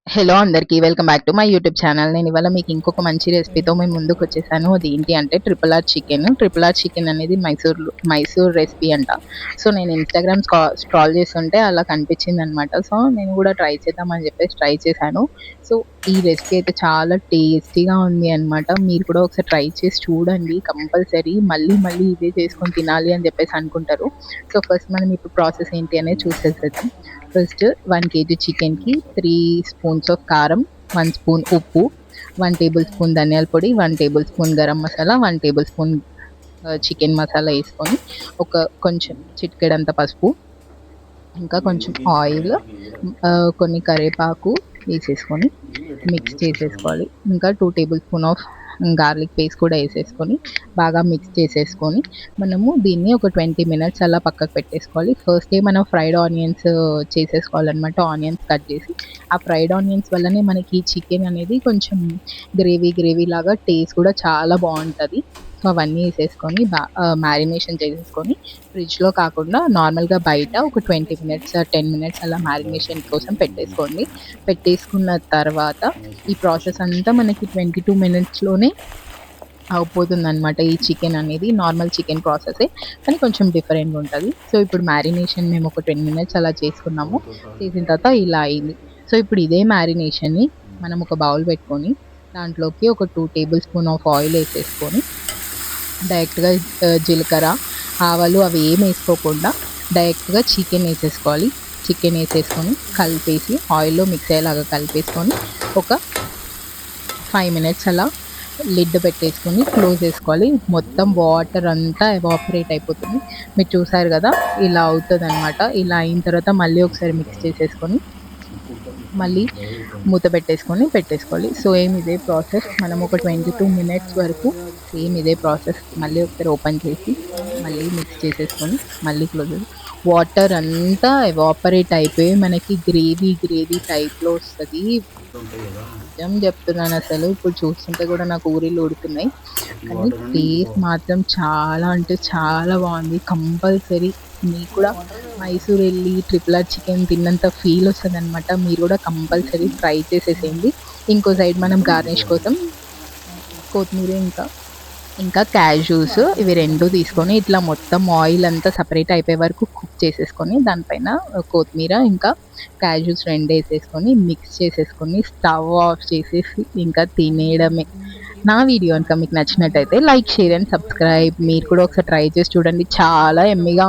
Hello అందరికీ welcome back to my YouTube channel. నేను ఇవాళ మీకు ఇంకొక మంచి రెసిపీతో మేము ముందుకు వచ్చేసాను. అది ఏంటి అంటే triple or chicken. Triple or chicken అనేది మైసూర్ రెసిపీ అంట. సో నేను ఇన్స్టాగ్రామ్ స్క్రాల్ చేస్తుంటే అలా కనిపించింది అనమాట. సో నేను కూడా ట్రై చేద్దామని చెప్పేసి ట్రై చేశాను. సో ఈ రెసిపీ అయితే చాలా టేస్టీగా ఉంది అనమాట. మీరు కూడా ఒకసారి ట్రై చేసి చూడండి. కంపల్సరీ మళ్ళీ మళ్ళీ ఇదే చేసుకొని తినాలి అని చెప్పేసి అనుకుంటారు. సో ఫస్ట్ మనం ఇప్పుడు ప్రాసెస్ ఏంటి అనేది చూసేసేద్దాం. ఫస్ట్ 1 కేజీ చికెన్‌కి 3 స్పూన్స్ ఆఫ్ కారం, 1 స్పూన్ ఉప్పు, 1 టేబుల్ స్పూన్ ధనియాల పొడి, 1 table spoon garam masala, 1 table spoon chicken masala వేసుకొని ఒక కొంచెం చిటికెడంత పసుపు, ఇంకా కొంచెం ఆయిల్, కొన్ని కరివేపాకు వేసేసుకొని మిక్స్ చేసేసుకోవాలి. ఇంకా 2 tablespoon of garlic paste కూడా వేసేసుకొని బాగా మిక్స్ చేసేసుకొని మనము దీన్ని ఒక 20 మినిట్స్ అలా పక్కకు పెట్టేసుకోవాలి. ఫస్ట్ మనం ఫ్రైడ్ ఆనియన్స్ చేసేసుకోవాలన్నమాట. ఆనియన్స్ కట్ చేసి ఆ ఫ్రైడ్ ఆనియన్స్ వల్లనే మనకి చికెన్ అనేది కొంచెం గ్రేవీ లాగా టేస్ట్ కూడా చాలా బాగుంటుంది. సో అవన్నీ వేసేసుకొని మ్యారినేషన్ చేసేసుకొని ఫ్రిడ్జ్లో కాకుండా నార్మల్గా బయట ఒక 20 మినిట్స్ 10 మినిట్స్ అలా మ్యారినేషన్ కోసం పెట్టేసుకోండి. పెట్టేసుకున్న తర్వాత ఈ ప్రాసెస్ అంతా మనకి 22 మినిట్స్లోనే అయిపోతుందనమాట. ఈ చికెన్ అనేది నార్మల్ చికెన్ ప్రాసెసే, కానీ కొంచెం డిఫరెంట్గా ఉంటుంది. సో ఇప్పుడు మ్యారినేషన్ మేము ఒక 10 మినిట్స్ అలా చేసుకున్నాము. చేసిన తర్వాత ఇలా అయింది. సో ఇప్పుడు ఇదే మ్యారినేషన్ని మనం ఒక బౌల్ పెట్టుకొని దాంట్లోకి ఒక 2 టేబుల్ స్పూన్ ఆఫ్ ఆయిల్ వేసేసుకొని డైరెక్ట్గా జీలకర్ర, ఆవాలు అవి ఏం వేసుకోకుండా డైరెక్ట్గా చికెన్ వేసేసుకోవాలి. చికెన్ వేసేసుకొని కలిపేసి ఆయిల్లో మిక్స్ అయ్యేలాగా కలిపేసుకొని ఒక 5 మినిట్స్ అలా లిడ్ పెట్టేసుకొని క్లోజ్ చేసుకోవాలి. మొత్తం వాటర్ అంతా ఎవాపరేట్ అయిపోతుంది. మీరు చూసారు కదా, ఇలా అవుతుంది అనమాట. ఇలా అయిన తర్వాత మళ్ళీ ఒకసారి మిక్స్ చేసేసుకొని మళ్ళీ మూత పెట్టేసుకోవాలి. సేమ్ ఇదే ప్రాసెస్ మనం ఒక 22 మినిట్స్ వరకు సేమ్ ఇదే ప్రాసెస్ మళ్ళీ ఒకసారి ఓపెన్ చేసి మళ్ళీ మిక్స్ చేసేసుకొని మళ్ళీ క్లోజ్. వాటర్ అంతా ఎవాపరేట్ అయిపోయి మనకి గ్రేవీ టైప్లో వస్తుంది. నిజం చెప్తున్నాను, అసలు ఇప్పుడు చూస్తుంటే కూడా నాకు ఊరిలో ఉడుతున్నాయి. కానీ టేస్ట్ మాత్రం చాలా అంటే చాలా బాగుంది. కంపల్సరీ మీకు కూడా మైసూర్ వెళ్ళి ట్రిపుల్ ఆర్ చికెన్ తిన్నంత ఫీల్ వస్తుంది అనమాట. మీరు కూడా కంపల్సరీ ట్రై చేసేసేయండి. ఇంకో సైడ్ మనం గార్నిష్ కోసం కొత్తిమీర ఇంకా క్యాష్యూస్ ఇవి 2 తీసుకొని ఇట్లా మొత్తం ఆయిల్ అంతా సపరేట్ అయిపోయే వరకు కుక్ చేసేసుకొని దానిపైన కొత్తిమీర ఇంకా క్యాష్యూస్ 2 వేసేసుకొని మిక్స్ చేసేసుకొని స్టవ్ ఆఫ్ చేసేసి ఇంకా తినేయడమే. నా వీడియో కనుక మీకు నచ్చినట్టయితే లైక్, షేర్ అండ్ సబ్స్క్రైబ్. మీరు కూడా ఒకసారి ట్రై చేసి చూడండి. చాలా ఎమ్మీగా